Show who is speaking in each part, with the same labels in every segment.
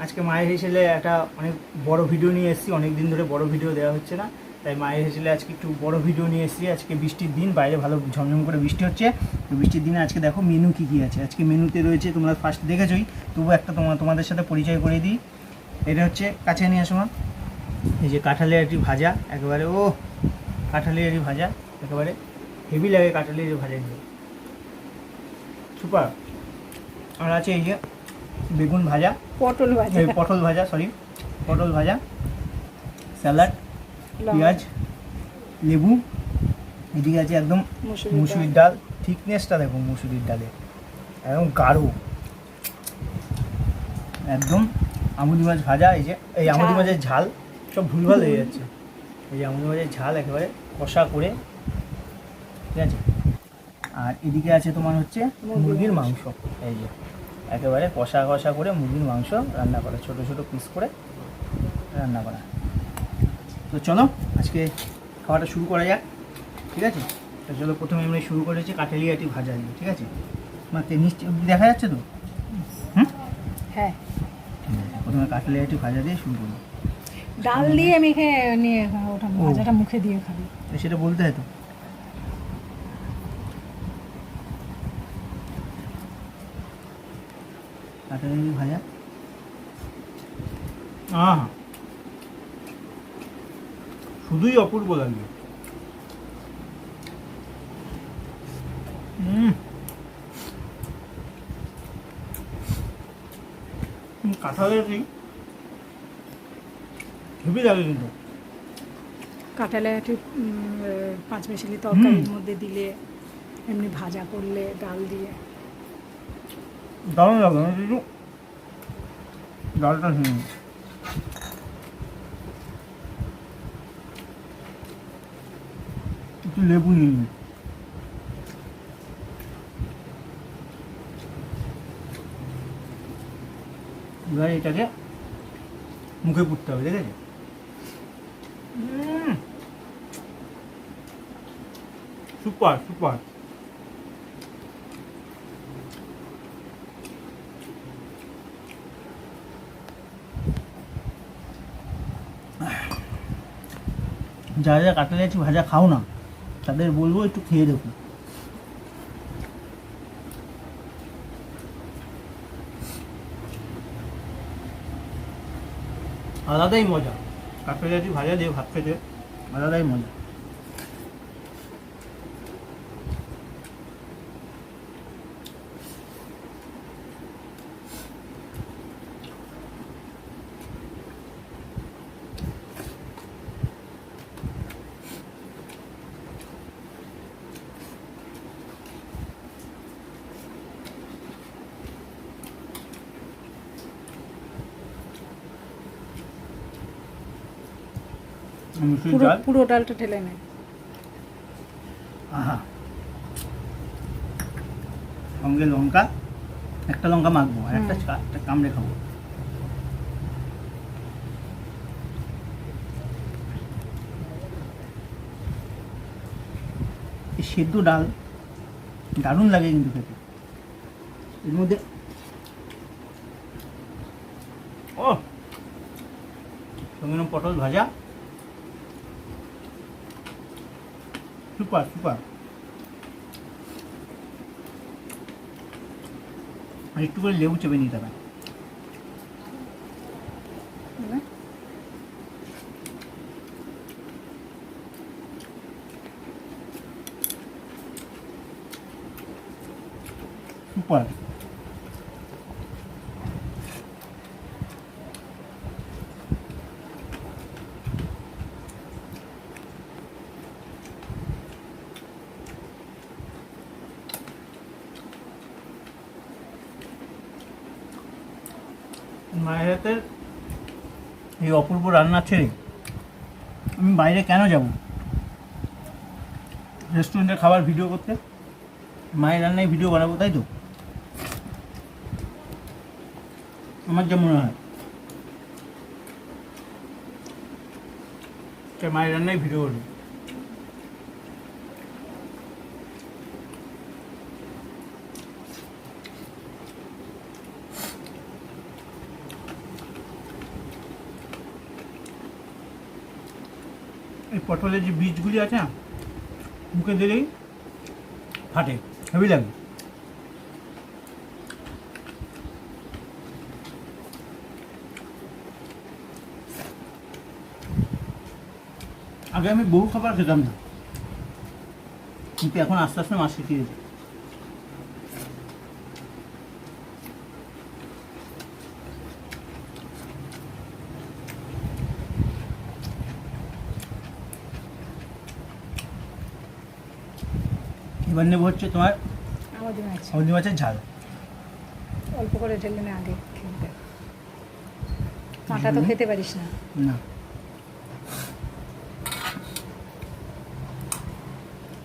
Speaker 1: আজকে মায়ের হেসেলে একটা অনেক বড় ভিডিও নিয়ে এসেছি, অনেক দিন ধরে বড় ভিডিও দেওয়া হচ্ছে না, তাই মায়ের হেসেলে আজকে একটু বড় ভিডিও নিয়ে এসেছি। আজকে বৃষ্টির দিন, বাইরে ভালো ঝমঝম করে বৃষ্টি হচ্ছে, তো বৃষ্টির দিনে আজকে দেখো মেনু কী কী আছে। আজকে মেনুতে রয়েছে, তোমরা ফার্স্ট দেখেছোই, তবু একটা তোমাদের সাথে পরিচয় করে দিই। এটা হচ্ছে, কাছে নিয়ে আসো মা, এই যে কাঁঠালের একটি ভাজা, একেবারে ও কাঁঠালের একটি ভাজা, একেবারে হেভি লাগে কাঁঠালের এই ভাজা দিয়ে, সুপার। আর আছে এই যে বেগুন ভাজা,
Speaker 2: পটল ভাজা,
Speaker 1: পটল ভাজা, সরি পটল ভাজা, স্যালাড, পেঁয়াজ, লেবু, এদিকে আছে একদম মুসুরির ডাল। থিকনেসটা দেখো মুসুরির ডালের, একদম গাঢ়, একদম আমুদি মাছ ভাজা। এই যে এই আমুদি মাছের ঝাল, সব ভুলভাল হয়ে যাচ্ছে, এই যে আমুদি মাছের ঝাল একেবারে কষা করে, ঠিক আছে। আর এদিকে আছে তোমার হচ্ছে মুরগির মাংস, এই যে একেবারে কষা কষা করে মুরগির মাংস রান্না করা, ছোটো ছোটো পিস করে রান্না করা। তো চলো আজকে খাওয়াটা শুরু করা যাক, ঠিক আছে। তো চলো, প্রথমে আমরা শুরু করেছি কাঁঠালিয়াটি ভাজা দিয়ে, ঠিক আছে। মাকে নিশ্চয় দেখা যাচ্ছে তো?
Speaker 2: হ্যাঁ,
Speaker 1: প্রথমে কাঁঠালিয়াটি ভাজা দিয়ে শুরু করবো।
Speaker 2: ডাল দিয়ে মেখে নিয়ে ওটা ভাজাটা মুখে দিয়ে খাবি,
Speaker 1: সেটা বলতে হয় তো। কাঁঠালিয়াটি ভাজা, শুধুই অপূর্ব লাগবে। কাঁঠালের হেভি লাগে কিন্তু।
Speaker 2: কাঁঠালে একটু পাঁচমিশালি তরকারির মধ্যে দিলে, এমনি ভাজা করলে ডাল দিয়ে
Speaker 1: দারুণ লাগে, একটু ডালটা একটু লেবু নিয়ে নিই। এবার এটাকে মুখে পুড়তে হবে, ঠিক আছে। Super super. যারা যারা কাঁঠালি ভাজা খাও না, তাদের বলবো একটু খেয়ে দেখো। আলাদাই মজা, কাঁঠালি ভাজা দিয়ে ভাত খেতে আলাদাই মজা।
Speaker 2: পুরো ডালটা ঢেলে নেয়।
Speaker 1: আহা, সঙ্গে লঙ্কা, একটা লঙ্কা মাখবো আর একটা কামড়ে খাবো। এই সেদ্ধ ডাল দারুণ লাগে কিন্তু খেতে। এর মধ্যে সঙ্গে পটল ভাজা, সুপার সুপার। আর একটু করে লেবু চেপে নিতে হবে। সুপার। মায়ের হাতের এই অপূর্ব রান্না ছেড়ে আমি বাইরে কেন যাব রেস্টুরেন্টে খাবার ভিডিও করতে? মায়ের রান্নায় ভিডিও বানাবো, তাই তো? আমার যা মনে হয় মায়ের রান্নায় ভিডিও করবো। পটলের যে বীজগুলি আছে না, মুখে দিলেই ফাটে, হেভি লাগে। আগে আমি বহু খাবার খেতাম না, কিন্তু এখন আস্তে আস্তে মা শিখিয়েছে। এবার নেবো হচ্ছে তোমার
Speaker 2: আমাদের মাছ
Speaker 1: হলদি মাছের ঝাল।
Speaker 2: অল্প করে ঢেলে না আগে খেতে, কাঁটা তো খেতে পারিস না।
Speaker 1: না,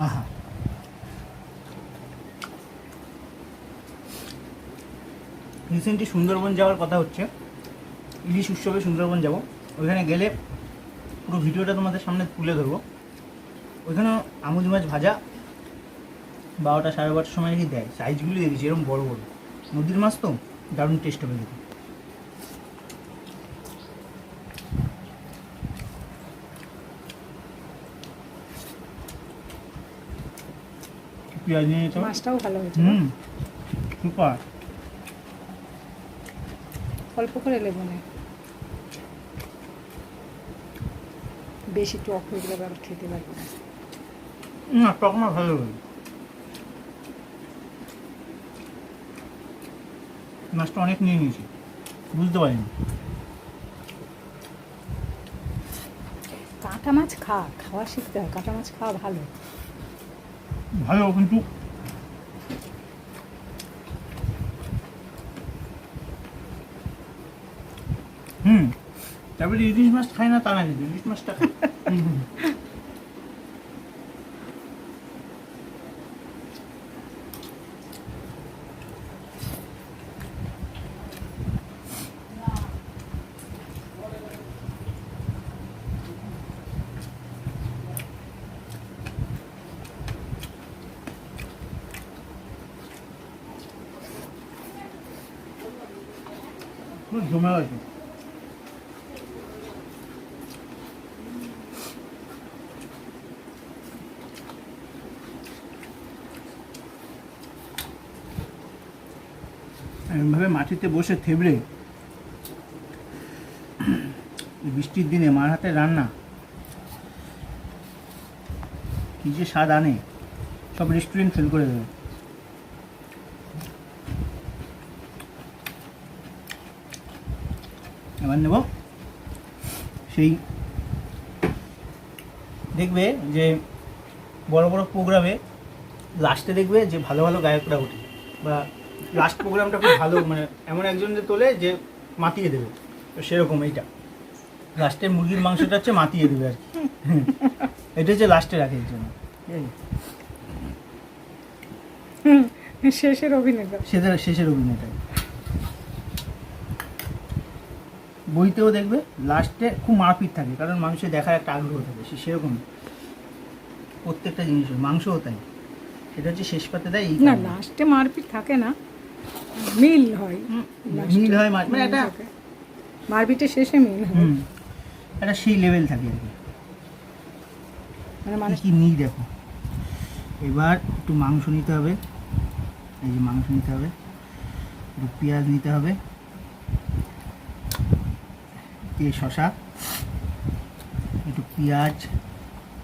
Speaker 1: আহা, রিসেন্টলি সুন্দরবন যাওয়ার কথা হচ্ছে, ইলিশ উৎসবে সুন্দরবন যাব। ওইখানে গেলে পুরো ভিডিওটা তোমাদের সামনে তুলে ধরবো। ওইখানে আমুদি মাছ ভাজা 12টা 12:30 সময় নাকি দেয়। সাইজগুলি দেখেছি এরকম বড় বড়, নদীর মাছ তো দারুণ টেস্ট হবে দেখি। পেঁয়াজ নিয়ে নিতে হবে।
Speaker 2: মাছটাও ভালো হয়েছে,
Speaker 1: সুপার।
Speaker 2: অল্প করে লেবু নে, বেশি টক হয়ে গেলে আবার খেতে পারবো না।
Speaker 1: না, টক মাছ ভালো লাগে। মাছটা অনেক নিয়ে নিয়েছি, বুঝতে পারিনি।
Speaker 2: কাঁটা মাছ খাওয়া শিখতে হয়, কাঁটা মাছ খাওয়া ভালো।
Speaker 1: ভালো কিন্তু তারপরে ইলিশ মাছ খায় না তা না, কিন্তু ইলিশ মাছটা খায়। পুরো জমে গেছে। এমনভাবে মাটিতে বসে থেবড়ে এই বৃষ্টির দিনে মার হাতে রান্না কি যে স্বাদ আনে, সব রেস্টুরেন্ট ফেল করে দেবে। এবার নেব সেই, দেখবে যে বড় বড় প্রোগ্রামে লাস্টে দেখবে যে ভালো ভালো গায়করা ওঠে, বা লাস্ট প্রোগ্রামটা খুব ভালো, মানে এমন একজন যে তোলে যে মাতিয়ে দেবে, তো সেরকম এইটা লাস্টের মুরগির মাংসটা হচ্ছে মাতিয়ে দেবে আর কি। এটা হচ্ছে লাস্টে রাখে এর জন্য,
Speaker 2: শেষের অভিনেতা,
Speaker 1: শেষের অভিনেতা। বইতেও দেখবে লাস্টে খুব মারপিট থাকে, কারণ মানুষের দেখার একটা আগ্রহ থাকে, সেরকম প্রত্যেকটা জিনিস, মাংসও তাই। এটা হচ্ছে শেষ পাতে দেয় এই
Speaker 2: না, লাস্টে মারপিট থাকে না, মিল হয়,
Speaker 1: মিল হয়, মানে একটা
Speaker 2: মারপিটের শেষে মিল হয়।
Speaker 1: একটা সেই লেভেল থাকে আর কি।
Speaker 2: মানে মানুষ
Speaker 1: কি নিই দেখো, এবার একটু মাংস নিতে হবে, এই যে মাংস নিতে হবে, একটু পেঁয়াজ নিতে হবে, শসা, একটু পেঁয়াজ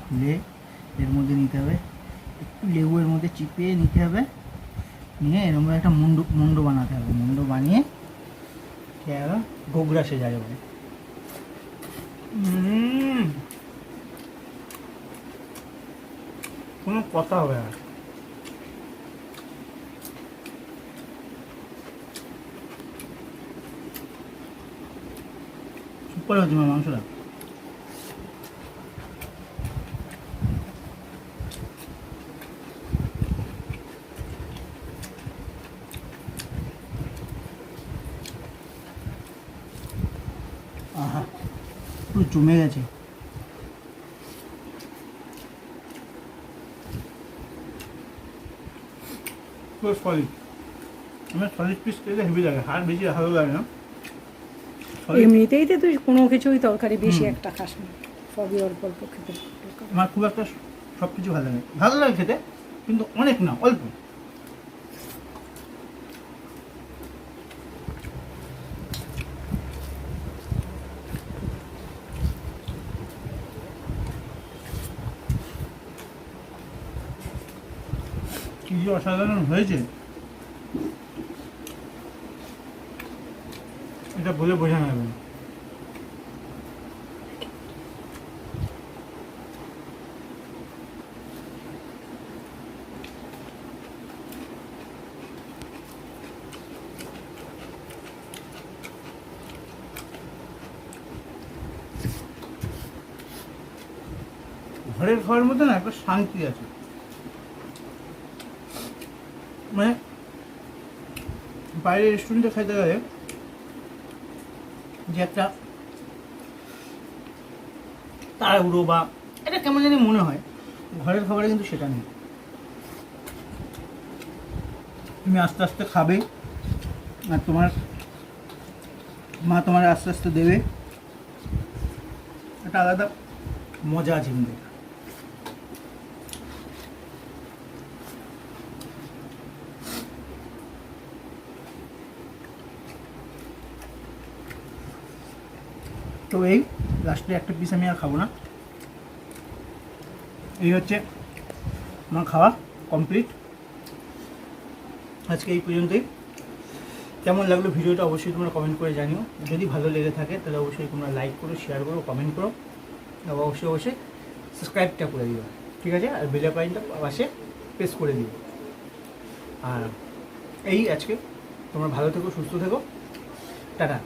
Speaker 1: খুলে এর মধ্যে নিতে হবে, একটু লেবু এর মধ্যে চিপিয়ে নিতে হবে, নিয়ে এর মধ্যে একটা মুন্ডু বানাতে হবে। মুন্ডু বানিয়ে গোগরা সে যায় বলে। কোনো কথা হবে না। সুপার হচ্ছে মাংসটা। আহা, পুরো জমে গেছে। পুরো সলিড। আমার সলিড পিস খেতে হেভি লাগে, হাড় বেশি ভালো লাগে না।
Speaker 2: এমনিতেই তো তুই কোনো কিছুই তরকারি বেশি একটা খাস না, সবই অল্প অল্প খেতে করে।
Speaker 1: আমার খুব একটা সব কিছু ভালো লাগে খেতে, কিন্তু অনেক না, অল্প। কি যে অসাধারণ হয়েছে এটা বলে বোঝানো যাবে না। ঘরের খাওয়ার মধ্যে না একটা শান্তি আছে, মানে বাইরের রেস্টুরেন্টে খাইতে গেলে যে একটা তাড়াহুড়ো বা এটা কেমন জানি মনে হয়, ঘরের খাবারে কিন্তু সেটা নেই। তুমি আস্তে আস্তে খাবে আর তোমার মা তোমার আস্তে আস্তে দেবে, একটা আলাদা মজা আছে কিন্তু। তো এই লাস্টে একটা পিস আমি আর খাবো না। এই হচ্ছে আমার খাওয়া কমপ্লিট। আজকে এই পর্যন্তই। কেমন লাগলো ভিডিওটা অবশ্যই তোমরা কমেন্ট করে জানিও। যদি ভালো লেগে থাকে তাহলে অবশ্যই তোমরা লাইক করো, শেয়ার করো, কমেন্ট করো, আর অবশ্যই সাবস্ক্রাইবটা করে দিও, ঠিক আছে? আর বেল আইকনটা পাশে প্রেস করে দিও। আর এই আজকে তোমরা ভালো থেকো, সুস্থ থেকো, টাটা।